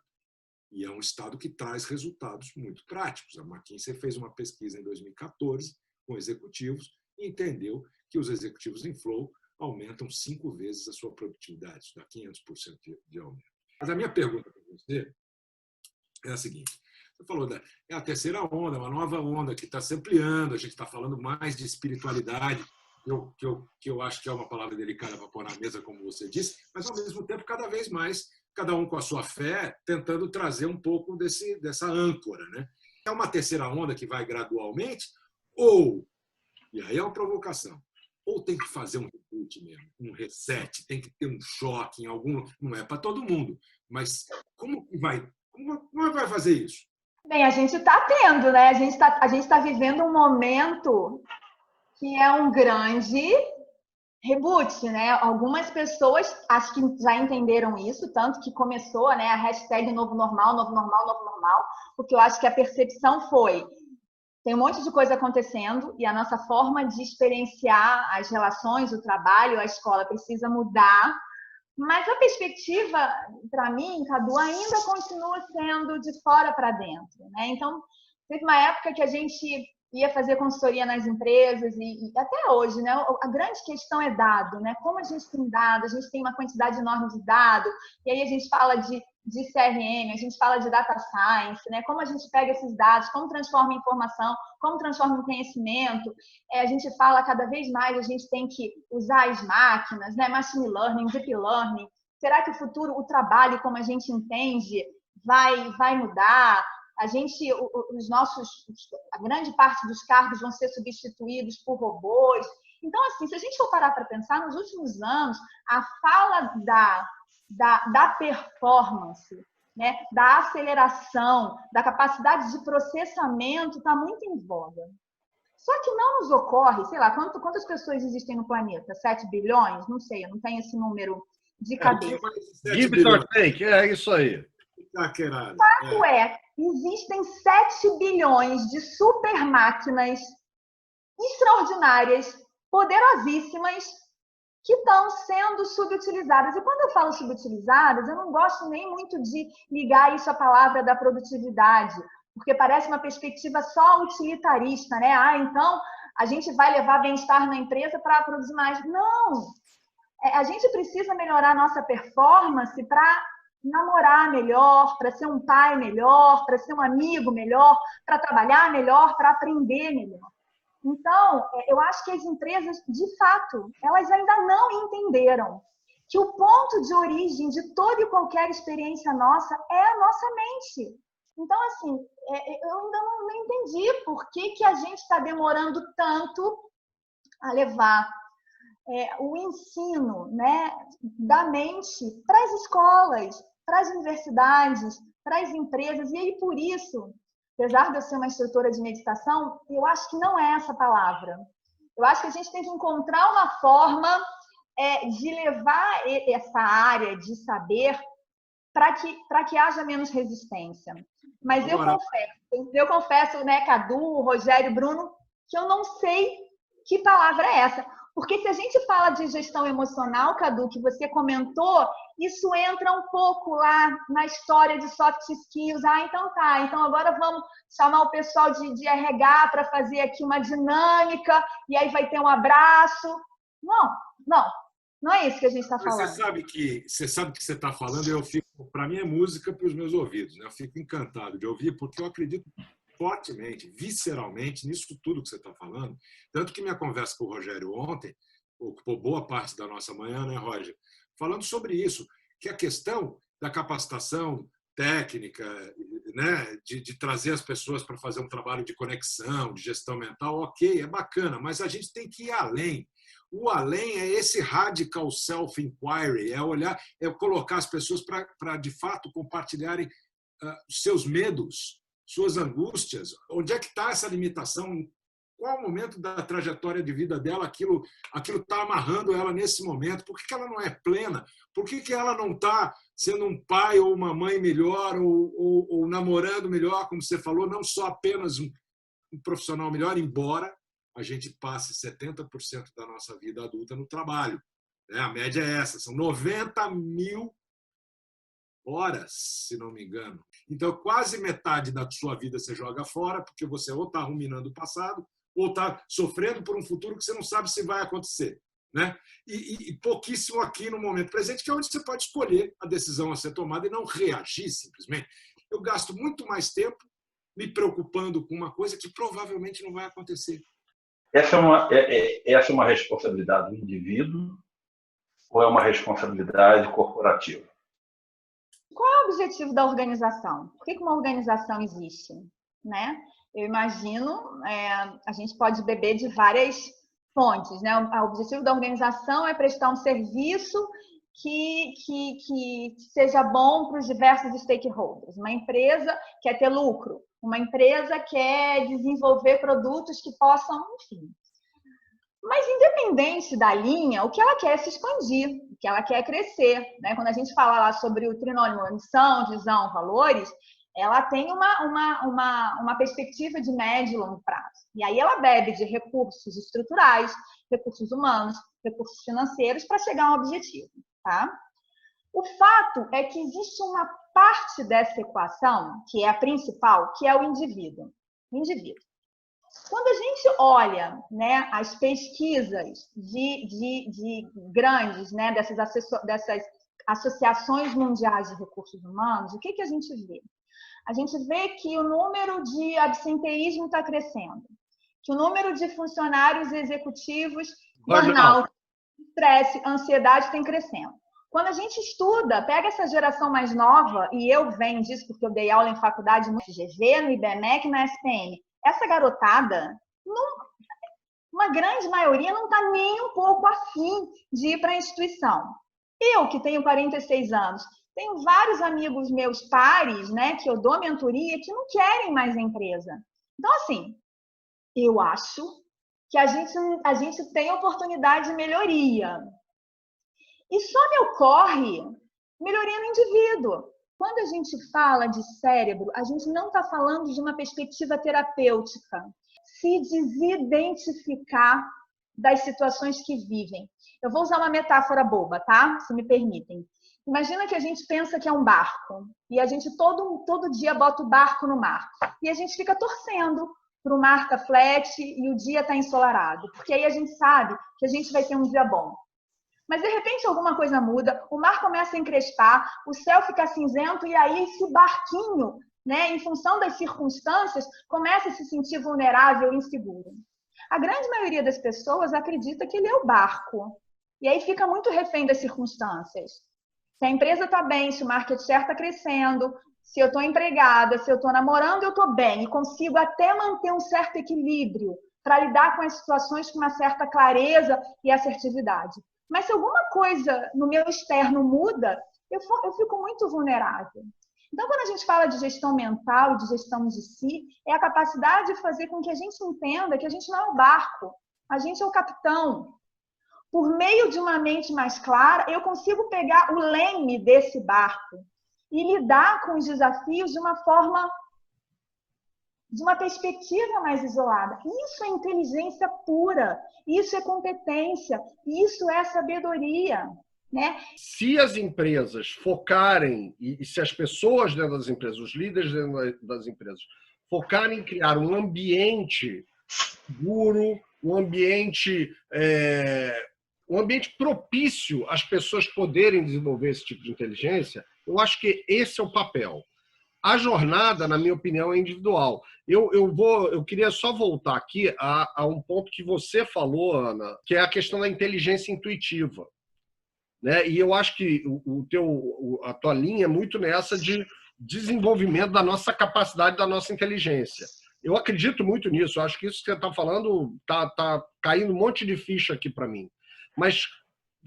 E é um estado que traz resultados muito práticos. A McKinsey fez uma pesquisa em 2014 com executivos e entendeu que os executivos em flow aumentam 5 vezes a sua produtividade, isso dá 500% de aumento. Mas a minha pergunta para você é a seguinte. Você falou é a terceira onda, uma nova onda que está se ampliando, a gente está falando mais de espiritualidade, que eu acho que é uma palavra delicada para pôr na mesa, como você disse, mas, ao mesmo tempo, cada vez mais, cada um com a sua fé, tentando trazer um pouco dessa âncora. Né? É uma terceira onda que vai gradualmente, ou, e aí é uma provocação, ou tem que fazer um reboot mesmo, um reset, tem que ter um choque em algum... Não é para todo mundo, mas como vai fazer isso? Bem, a gente está tendo, né? A gente tá vivendo um momento que é um grande reboot, né? Algumas pessoas acho que já entenderam isso, tanto que começou, né, a hashtag novo normal, novo normal, novo normal, porque eu acho que a percepção foi: tem um monte de coisa acontecendo e a nossa forma de experienciar as relações, o trabalho, a escola precisa mudar, mas a perspectiva, para mim, Cadu, ainda continua sendo de fora para dentro, né? Então, teve uma época que a gente ia fazer consultoria nas empresas e até hoje, né? A grande questão é dado, né? Como a gente tem dado, a gente tem uma quantidade enorme de dado, e aí a gente fala de CRM, a gente fala de data science, né? Como a gente pega esses dados, como transforma em informação, como transforma em conhecimento. A gente fala cada vez mais, a gente tem que usar as máquinas, né? Machine learning, deep learning. Será que o futuro, o trabalho como a gente entende, vai mudar? A grande parte dos cargos vão ser substituídos por robôs. Então, assim, se a gente for parar para pensar, nos últimos anos, a fala da performance, né, da aceleração, da capacidade de processamento está muito em voga. Só que não nos ocorre, sei lá, quantas pessoas existem no planeta? 7 bilhões? Não sei, eu não tenho esse número de cabeça. Give or take, é isso aí. O fato existem 7 bilhões de super máquinas extraordinárias, poderosíssimas, que estão sendo subutilizadas. E quando eu falo subutilizadas, eu não gosto nem muito de ligar isso à palavra da produtividade, porque parece uma perspectiva só utilitarista, né? Então a gente vai levar bem-estar na empresa para produzir mais. Não! A gente precisa melhorar a nossa performance para namorar melhor, para ser um pai melhor, para ser um amigo melhor, para trabalhar melhor, para aprender melhor. Então, eu acho que as empresas, de fato, elas ainda não entenderam que o ponto de origem de toda e qualquer experiência nossa é a nossa mente. Então, assim, eu ainda não entendi por que a gente está demorando tanto a levar o ensino, né, da mente para as escolas, para as universidades, para as empresas. E aí, por isso, apesar de eu ser uma instrutora de meditação, eu acho que não é essa palavra. Eu acho que a gente tem que encontrar uma forma de levar essa área de saber para que haja menos resistência. Mas eu confesso, né, Cadu, Rogério, Bruno, que eu não sei que palavra é essa. Porque se a gente fala de gestão emocional, Cadu, que você comentou, isso entra um pouco lá na história de soft skills. Então tá, então agora vamos chamar o pessoal de RH para fazer aqui uma dinâmica, e aí vai ter um abraço. Não é isso que a gente está falando. Você sabe que você está falando, para mim é música para os meus ouvidos, né? Eu fico encantado de ouvir, porque eu acredito fortemente, visceralmente, nisso tudo que você está falando. Tanto que minha conversa com o Rogério ontem ocupou boa parte da nossa manhã, né, Roger? Falando sobre isso, que a questão da capacitação técnica, né, de trazer as pessoas para fazer um trabalho de conexão, de gestão mental, ok, é bacana, mas a gente tem que ir além. O além é esse radical self-inquiry, é olhar, é colocar as pessoas para de fato compartilharem seus medos, suas angústias, onde é que está essa limitação, qual o momento da trajetória de vida dela, aquilo está amarrando ela nesse momento, por que ela não é plena, por que ela não está sendo um pai ou uma mãe melhor, ou namorando melhor, como você falou, não só apenas um profissional melhor, embora a gente passe 70% da nossa vida adulta no trabalho. A média é essa, são 90 mil horas, se não me engano. Então, quase metade da sua vida você joga fora, porque você ou está ruminando o passado, ou está sofrendo por um futuro que você não sabe se vai acontecer. Né? E pouquíssimo aqui no momento presente, que é onde você pode escolher a decisão a ser tomada e não reagir simplesmente. Eu gasto muito mais tempo me preocupando com uma coisa que provavelmente não vai acontecer. Essa é uma responsabilidade do indivíduo ou é uma responsabilidade corporativa? Qual é o objetivo da organização? Por que uma organização existe? Né? Eu imagino, a gente pode beber de várias fontes. Né? O objetivo da organização é prestar um serviço que seja bom para os diversos stakeholders. Uma empresa quer ter lucro, uma empresa quer desenvolver produtos que possam, enfim. Mas, independente da linha, o que ela quer é se expandir, o que ela quer é crescer. Né? Quando a gente fala lá sobre o trinômio missão, visão, valores, ela tem uma perspectiva de médio e longo prazo. E aí ela bebe de recursos estruturais, recursos humanos, recursos financeiros para chegar a um objetivo. Tá? O fato é que existe uma parte dessa equação, que é a principal, que é o indivíduo. O indivíduo. Quando a gente olha, né, as pesquisas de grandes, né, dessas associações mundiais de recursos humanos, o que a gente vê? A gente vê que o número de absenteísmo está crescendo, que o número de funcionários executivos, burnout, estresse, ansiedade tem crescendo. Quando a gente estuda, pega essa geração mais nova, e eu venho disso porque eu dei aula em faculdade no FGV, no IBMEC e na SPM, essa garotada, uma grande maioria, não está nem um pouco afim de ir para a instituição. Eu, que tenho 46 anos, tenho vários amigos meus pares, né, que eu dou mentoria, que não querem mais a empresa. Então, assim, eu acho que a gente tem oportunidade de melhoria. E só me ocorre melhoria no indivíduo. Quando a gente fala de cérebro, a gente não está falando de uma perspectiva terapêutica. Se desidentificar das situações que vivem. Eu vou usar uma metáfora boba, tá? Se me permitem. Imagina que a gente pensa que é um barco. E a gente todo dia bota o barco no mar. E a gente fica torcendo para o mar tá flat e o dia tá ensolarado. Porque aí a gente sabe que a gente vai ter um dia bom. Mas, de repente, alguma coisa muda, o mar começa a encrespar, o céu fica cinzento, e aí esse barquinho, né, em função das circunstâncias, começa a se sentir vulnerável e inseguro. A grande maioria das pessoas acredita que ele é o barco. E aí fica muito refém das circunstâncias. Se a empresa está bem, se o market share está crescendo, se eu estou empregada, se eu estou namorando, eu estou bem. E consigo até manter um certo equilíbrio para lidar com as situações com uma certa clareza e assertividade. Mas se alguma coisa no meu externo muda, eu fico muito vulnerável. Então, quando a gente fala de gestão mental, de gestão de si, é a capacidade de fazer com que a gente entenda que a gente não é o barco, a gente é o capitão. Por meio de uma mente mais clara, eu consigo pegar o leme desse barco e lidar com os desafios de uma forma, de uma perspectiva mais isolada. Isso é inteligência pura, isso é competência, isso é sabedoria, né? Se as empresas focarem, e se as pessoas dentro das empresas, os líderes dentro das empresas, focarem em criar um ambiente seguro, um ambiente propício às pessoas poderem desenvolver esse tipo de inteligência, eu acho que esse é o papel. A jornada, na minha opinião, é individual. Eu queria só voltar aqui a um ponto que você falou, Ana, que é a questão da inteligência intuitiva. Né? E eu acho que a tua linha é muito nessa de desenvolvimento da nossa capacidade, da nossa inteligência. Eu acredito muito nisso. Eu acho que isso que você está falando está caindo um monte de ficha aqui para mim. Mas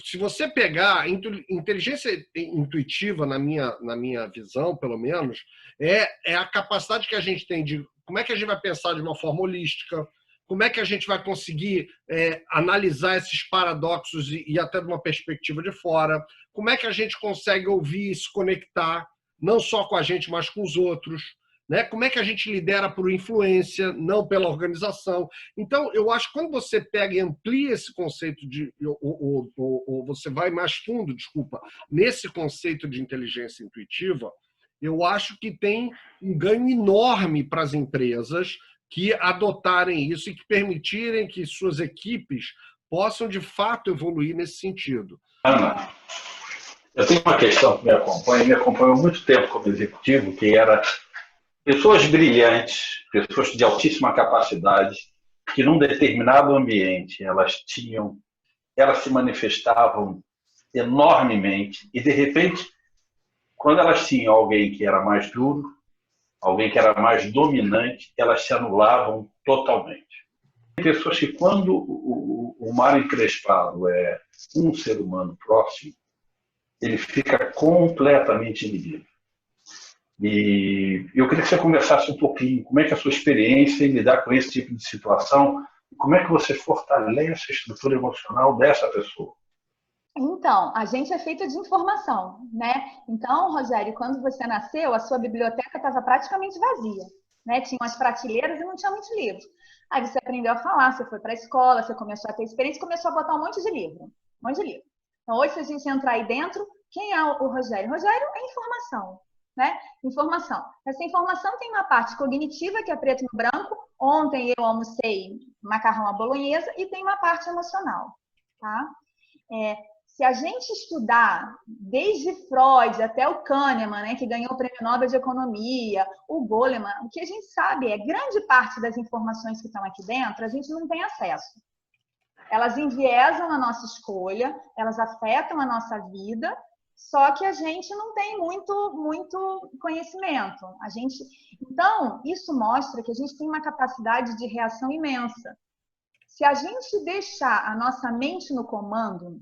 se você pegar inteligência intuitiva, na minha visão, pelo menos, é a capacidade que a gente tem de como é que a gente vai pensar de uma forma holística, como é que a gente vai conseguir analisar esses paradoxos e até de uma perspectiva de fora, como é que a gente consegue ouvir e se conectar, não só com a gente, mas com os outros, né? Como é que a gente lidera por influência, não pela organização. Então, eu acho que quando você pega e amplia esse conceito ou você vai mais fundo, nesse conceito de inteligência intuitiva, eu acho que tem um ganho enorme para as empresas que adotarem isso e que permitirem que suas equipes possam, de fato, evoluir nesse sentido. Ana, eu tenho uma questão que me acompanha há muito tempo como executivo, que era pessoas brilhantes, pessoas de altíssima capacidade, que num determinado ambiente elas se manifestavam enormemente e, de repente, quando elas tinham alguém que era mais duro, alguém que era mais dominante, elas se anulavam totalmente. Tem pessoas que, quando o mar encrespado é um ser humano próximo, ele fica completamente inibido. E eu queria que você conversasse um pouquinho como é que é a sua experiência em lidar com esse tipo de situação, Como é que você fortalece a estrutura emocional dessa pessoa? Então, a gente é feita de informação, né? Então, Rogério, quando você nasceu, a sua biblioteca estava praticamente vazia, né? Tinha umas prateleiras e não tinha muitos livros. Aí você aprendeu a falar, você foi para a escola, você começou a ter experiência, começou a botar um monte de livro, um monte de livro. Então, hoje, se a gente entrar aí dentro, quem é o Rogério? Rogério é informação, né? Informação. Essa informação tem uma parte cognitiva, que é preto no branco. Ontem eu almocei macarrão à bolonhesa, e tem uma parte emocional, tá? Se a gente estudar desde Freud até o Kahneman, né, que ganhou o Prêmio Nobel de Economia, o Goleman, o que a gente sabe é grande parte das informações que estão aqui dentro a gente não tem acesso. Elas enviesam a nossa escolha, elas afetam a nossa vida, só que a gente não tem muito conhecimento. Então, isso mostra que a gente tem uma capacidade de reação imensa. Se a gente deixar a nossa mente no comando,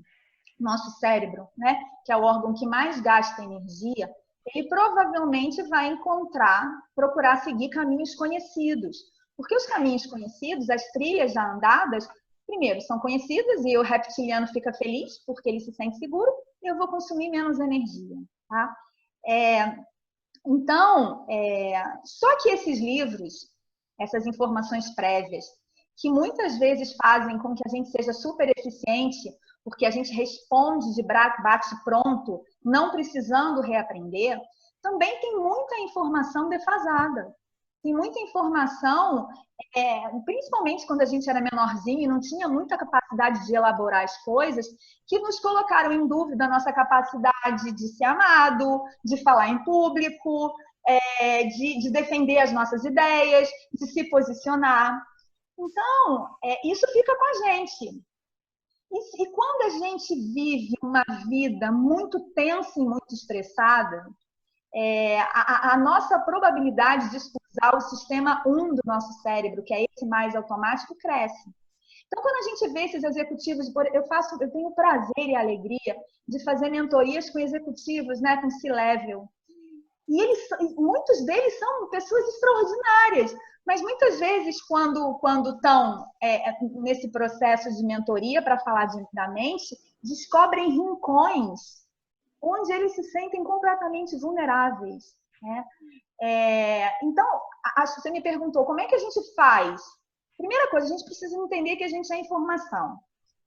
nosso cérebro, né, que é o órgão que mais gasta energia, ele provavelmente vai procurar seguir caminhos conhecidos. Porque os caminhos conhecidos, as trilhas já andadas, primeiro, são conhecidas e o reptiliano fica feliz porque ele se sente seguro e eu vou consumir menos energia. Tá? Então, só que esses livros, essas informações prévias, que muitas vezes fazem com que a gente seja super eficiente, porque a gente responde de bate-pronto, não precisando reaprender, também tem muita informação defasada. Tem muita informação, principalmente quando a gente era menorzinho e não tinha muita capacidade de elaborar as coisas, que nos colocaram em dúvida a nossa capacidade de ser amado, de falar em público, de defender as nossas ideias, de se posicionar. Então, isso fica com a gente. E quando a gente vive uma vida muito tensa e muito estressada, a nossa probabilidade de expulsar o sistema 1 do nosso cérebro, que é esse mais automático, cresce. Então, quando a gente vê esses executivos, eu tenho o prazer e a alegria de fazer mentorias com executivos, né, com C-level. E muitos deles são pessoas extraordinárias, mas muitas vezes, quando estão nesse processo de mentoria para falar da mente, descobrem rincões onde eles se sentem completamente vulneráveis. Né? Então, acho que você me perguntou, como é que a gente faz? Primeira coisa, a gente precisa entender que a gente é informação.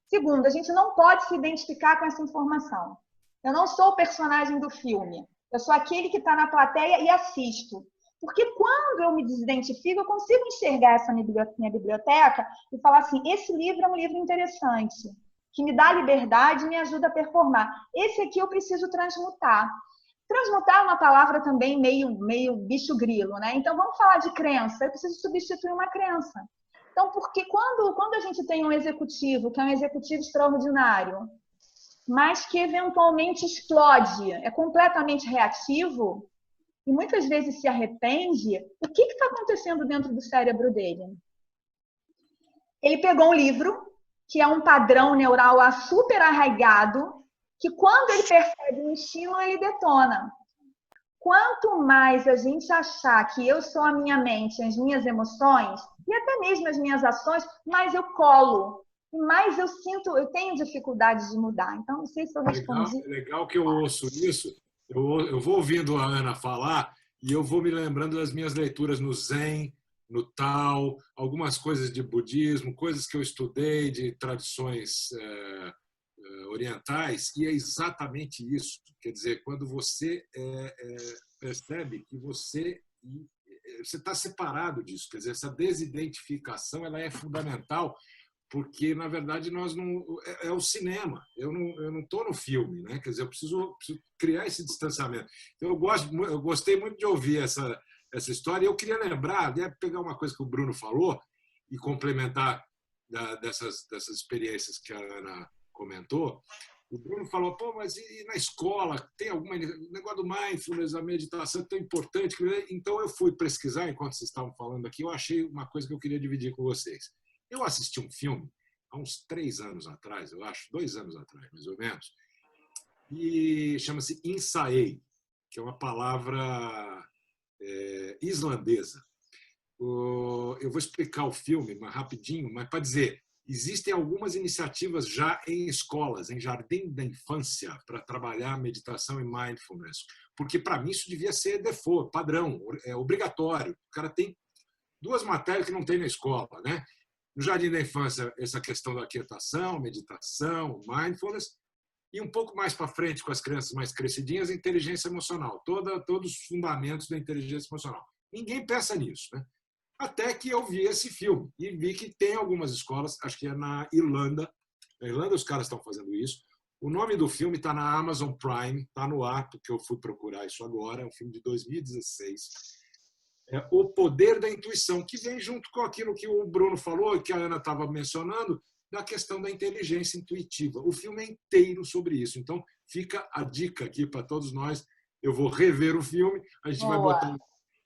Segundo, a gente não pode se identificar com essa informação. Eu não sou o personagem do filme. Eu sou aquele que está na plateia e assisto. Porque quando eu me desidentifico, eu consigo enxergar essa minha biblioteca e falar assim, esse livro é um livro interessante, que me dá liberdade e me ajuda a performar. Esse aqui eu preciso transmutar. Transmutar é uma palavra também meio bicho grilo, né? Então, vamos falar de crença. Eu preciso substituir uma crença. Então, porque quando a gente tem um executivo, que é um executivo extraordinário, mas que eventualmente explode, é completamente reativo e muitas vezes se arrepende, o que está acontecendo dentro do cérebro dele? Ele pegou um livro, que é um padrão neural super arraigado, que quando ele percebe um estímulo, ele detona. Quanto mais a gente achar que eu sou a minha mente, as minhas emoções, e até mesmo as minhas ações, mais eu colo. Mas eu tenho dificuldade de mudar. Então, não sei se eu respondi. Legal que eu ouço isso. Eu vou ouvindo a Ana falar e eu vou me lembrando das minhas leituras no Zen, no Tao, algumas coisas de budismo, coisas que eu estudei de tradições orientais, e é exatamente isso. Quer dizer, quando você percebe que você está separado disso, quer dizer, essa desidentificação ela é fundamental, porque na verdade nós não é o cinema. Eu não estou no filme, né? Quer dizer, eu preciso criar esse distanciamento. Então eu gostei muito de ouvir essa história. E eu queria lembrar, pegar uma coisa que o Bruno falou e complementar dessas experiências que a Ana comentou. O Bruno falou, pô, mas e na escola tem algum negócio do mindfulness, a meditação é tão importante? Então eu fui pesquisar enquanto vocês estavam falando aqui. Eu achei uma coisa que eu queria dividir com vocês. Eu assisti um filme há uns 3 anos atrás, eu acho, 2 anos atrás, mais ou menos, e chama-se Insae, que é uma palavra islandesa. Eu vou explicar o filme mais rapidinho, mas para dizer, existem algumas iniciativas já em escolas, em jardim da infância, para trabalhar meditação e mindfulness. Porque, para mim, isso devia ser default, padrão, obrigatório. O cara tem 2 matérias que não tem na escola, né? No jardim da infância, essa questão da aquietação, meditação, mindfulness, e um pouco mais para frente, com as crianças mais crescidinhas, inteligência emocional, todos os fundamentos da inteligência emocional. Ninguém pensa nisso, né? Até que eu vi esse filme e vi que tem algumas escolas, acho que é na Irlanda. Na Irlanda os caras estão fazendo isso. O nome do filme está na Amazon Prime, está no ar, porque eu fui procurar isso agora. É um filme de 2016. É O Poder da Intuição, que vem junto com aquilo que o Bruno falou e que a Ana estava mencionando, da questão da inteligência intuitiva. O filme é inteiro sobre isso. Então, fica a dica aqui para todos nós. Eu vou rever o filme, a gente vai botar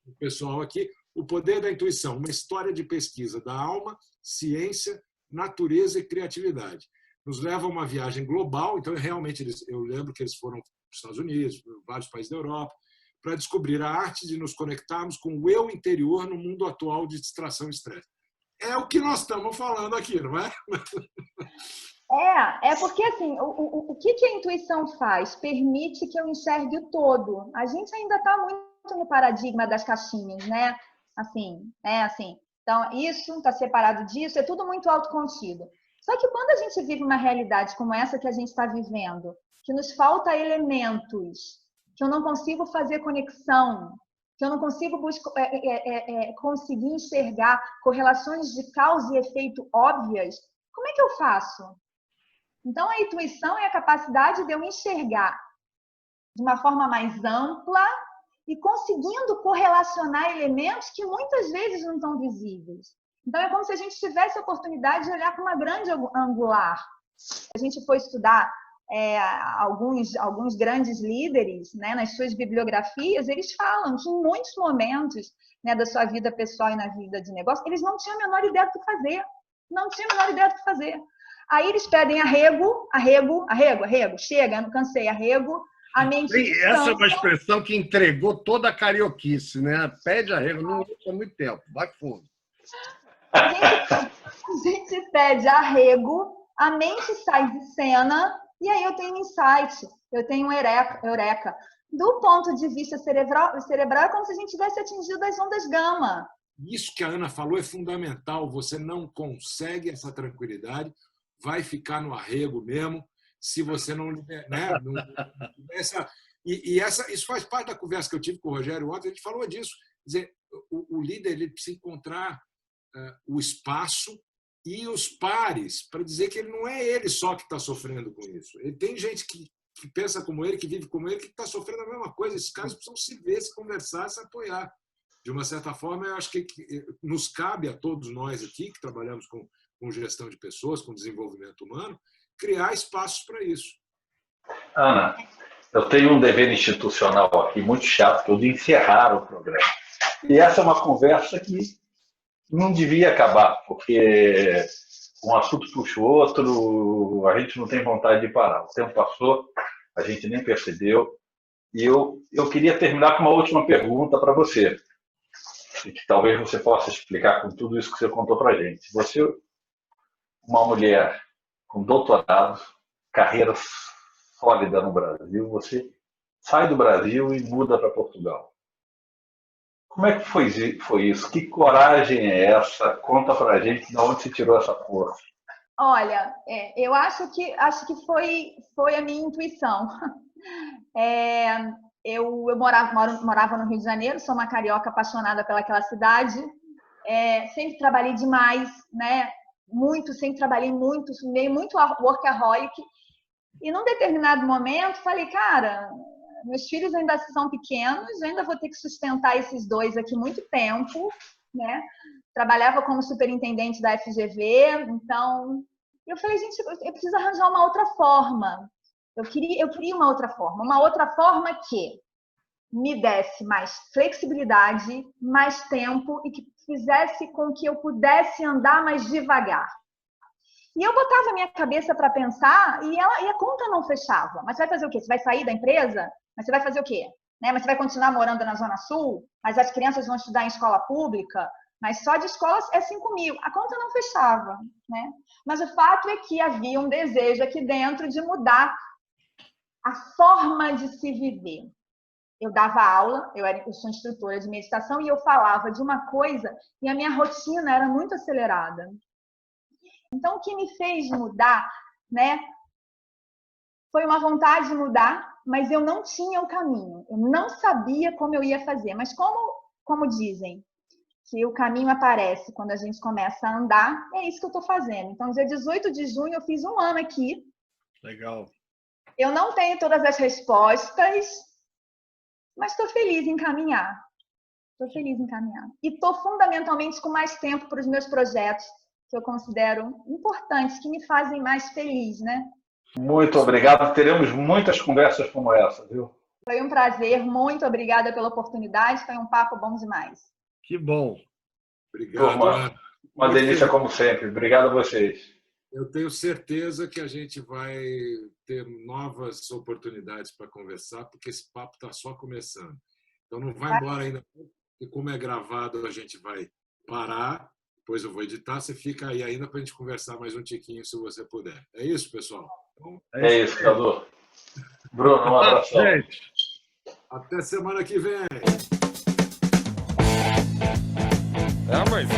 o pessoal aqui. O Poder da Intuição, uma história de pesquisa da alma, ciência, natureza e criatividade. Nos leva a uma viagem global, então realmente eu lembro que eles foram para os Estados Unidos, vários países da Europa, para descobrir a arte de nos conectarmos com o eu interior no mundo atual de distração e estresse. É o que nós estamos falando aqui, não é? É porque assim, o que a intuição faz? Permite que eu enxergue o todo. A gente ainda está muito no paradigma das caixinhas, né? Assim. Então, isso está separado disso, é tudo muito autocontido. Só que quando a gente vive uma realidade como essa que a gente está vivendo, que nos falta elementos, que eu não consigo fazer conexão, que eu não consigo conseguir enxergar correlações de causa e efeito óbvias, como é que eu faço? Então, a intuição é a capacidade de eu enxergar de uma forma mais ampla e conseguindo correlacionar elementos que muitas vezes não estão visíveis. Então, é como se a gente tivesse a oportunidade de olhar com uma grande angular. A gente foi estudar alguns grandes líderes, né, nas suas bibliografias, eles falam que em muitos momentos, né, da sua vida pessoal e na vida de negócio, eles não tinham a menor ideia do que fazer. Não tinham a menor ideia do que fazer. Aí eles pedem arrego, chega, não cansei, arrego, a mente descansa. Essa é uma expressão que entregou toda a carioquice, né? Pede arrego, não usa há muito tempo, vai fundo. A gente pede arrego, a mente sai de cena e aí eu tenho um insight, eu tenho um eureka. Do ponto de vista cerebral é como se a gente tivesse atingido as ondas gama. Isso que a Ana falou é fundamental. Você não consegue essa tranquilidade, vai ficar no arrego mesmo, se você não... Né, isso faz parte da conversa que eu tive com o Rogério ontem, a gente falou disso. Quer dizer, o líder ele precisa encontrar o espaço e os pares para dizer que ele não é ele só que está sofrendo com isso. Ele tem gente que pensa como ele, que vive como ele, que está sofrendo a mesma coisa. Esses caras precisam se ver, se conversar, se apoiar. De uma certa forma, eu acho que nos cabe a todos nós aqui, que trabalhamos com gestão de pessoas, com desenvolvimento humano, criar espaços para isso. Ana, eu tenho um dever institucional aqui muito chato, que é o de encerrar o programa. E essa é uma conversa que não devia acabar, porque um assunto puxa o outro, a gente não tem vontade de parar. O tempo passou, a gente nem percebeu. E eu queria terminar com uma última pergunta para você, e que talvez você possa explicar com tudo isso que você contou para a gente. Você, uma mulher com doutorado, carreira sólida no Brasil, você sai do Brasil e muda para Portugal. Como é que foi isso? Que coragem é essa? Conta para a gente de onde você tirou essa força. Olha, eu acho que foi a minha intuição. Eu morava no Rio de Janeiro, sou uma carioca apaixonada pelaquela cidade. Sempre trabalhei demais, né? Sempre trabalhei muito, meio muito workaholic. E num determinado momento, falei, cara, meus filhos ainda são pequenos, eu ainda vou ter que sustentar esses dois aqui muito tempo, né? Trabalhava como superintendente da FGV, então eu falei, gente, eu preciso arranjar uma outra forma. Eu queria uma outra forma que me desse mais flexibilidade, mais tempo e que fizesse com que eu pudesse andar mais devagar. E eu botava a minha cabeça para pensar e a conta não fechava. Mas você vai fazer o quê? Você vai sair da empresa? Mas você vai fazer o quê? Né? Mas você vai continuar morando na Zona Sul? Mas as crianças vão estudar em escola pública? Mas só de escola é 5.000. A conta não fechava, né? Mas o fato é que havia um desejo aqui dentro de mudar a forma de se viver. Eu dava aula, eu sou instrutora de meditação, e eu falava de uma coisa e a minha rotina era muito acelerada. Então, o que me fez mudar, né, foi uma vontade de mudar, mas eu não tinha o caminho. Eu não sabia como eu ia fazer. Mas como dizem, que o caminho aparece quando a gente começa a andar, é isso que eu estou fazendo. Então, dia 18 de junho, eu fiz 1 ano aqui. Legal. Eu não tenho todas as respostas, mas estou feliz em caminhar. Estou feliz em caminhar. E estou fundamentalmente com mais tempo para os meus projetos, que eu considero importantes, que me fazem mais feliz, né? Muito obrigado. Teremos muitas conversas como essa, viu? Foi um prazer. Muito obrigada pela oportunidade. Foi um papo bom demais. Que bom. Obrigado, Turma, uma delícia como sempre. Obrigado a vocês. Eu tenho certeza que a gente vai ter novas oportunidades para conversar, porque esse papo está só começando. Então não vai embora ainda, porque como é gravado, a gente vai parar, depois eu vou editar, você fica aí ainda para a gente conversar mais um tiquinho, se você puder. É isso, pessoal? Então, é isso, Cadu. Bruno, um abração. Gente. Até semana que vem. É, mas